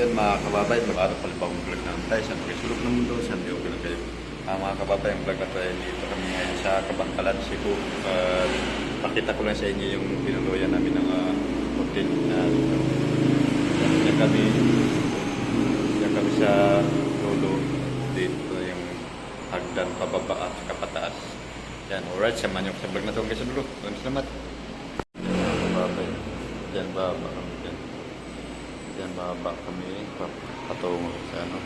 Yan mga kababay, mag-araw palibang vlog naman tayo. Saan kayo sulok ng mundo, saan kayo okay kayo. Mga kababay, ang vlog na tayo dito kami ngayon sa Kabangkalan, Cebu. Pakita ko lang sa inyo yung pinuluyan namin ng hotel na yan kami sa lolo. Dito yung hagdan pababa at kapataas. Yan, alright, samahan nyo sa vlog na ito guys. Maraming salamat. Yan kababay, yan baba kami dyan. Yan baba kami patungo sa ano.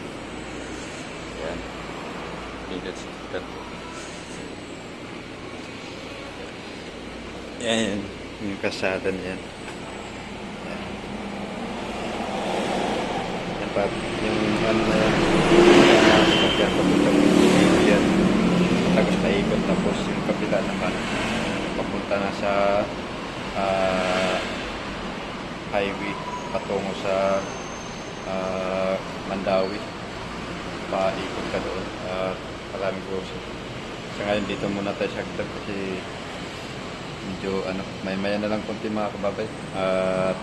Yan. That's it. Yan. Yung kasada niyan. Yan. Yan pa. Yung ano na yan. Pagyan papunta mo yan. Tapos paikot. Tapos yung kabila naman. Papunta na sa highway. Patungo sa Mandawi. Paikot ka doon. Maraming grocery. Sa ngayon dito muna tayo sa hagdan kasi medyo maya na lang konti mga kababay. At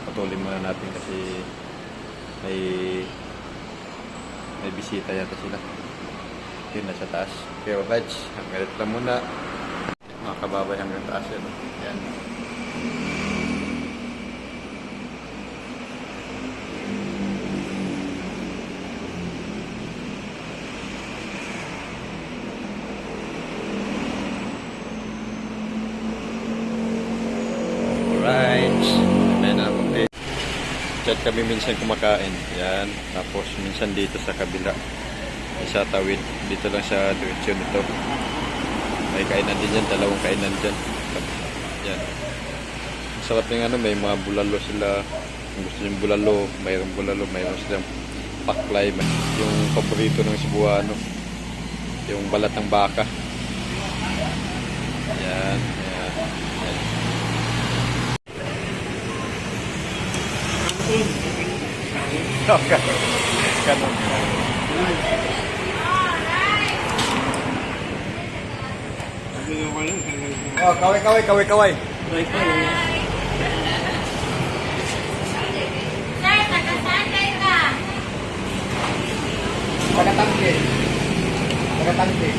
patuloy muna natin kasi may bisita yata sila. Yun, nasa taas. Pero badge, hanggang lang muna mga kababay hanggang taas yun. Yan. Diyan kami minsan kumakain. Yan. Tapos minsan dito sa kabila. Sa tawid. Dito lang sa direksyon ito. May kainan din dyan. Dalawang kainan dyan. Yan. Sarap yung may mga bulalo sila. Kung gusto yung bulalo, mayroong bulalo. Mayroong silang paklay. Yung paborito ng Cebuano. Yung balat ng baka. Yan. Yan. Yan. Okay. Ganun. Oh, kaway. Sir, taga-saan kayo ka? Taga-tangke. Taga-tangke.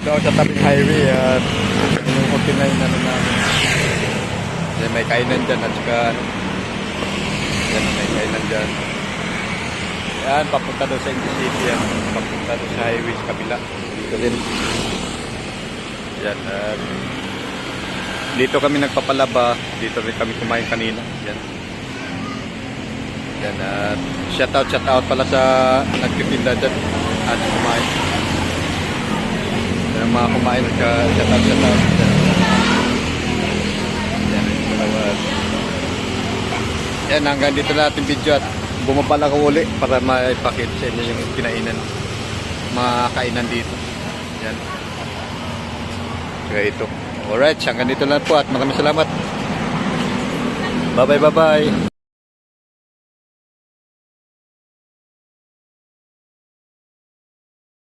Ito sa tabing highway at yung hotel na yung namin. May kainan dyan at saka yan, may kainan dyan. Yan, papunta doon sa City yan. Papunta doon sa highway sa kabila. Dito din. Yan. Dito kami nagpapalaba. Dito rin kami kumain kanina. Yan. Yan. Shout out pala sa nagtitinda dyan. At kumain. Yan mga kumain. Shout out. Yan, hanggang dito na natin video at bumaba lang ako uli para maipakita sa inyo yung kinainan, mga kainan dito. Yan. Kaya ito. Alright, hanggang dito na po at maraming salamat. Bye bye.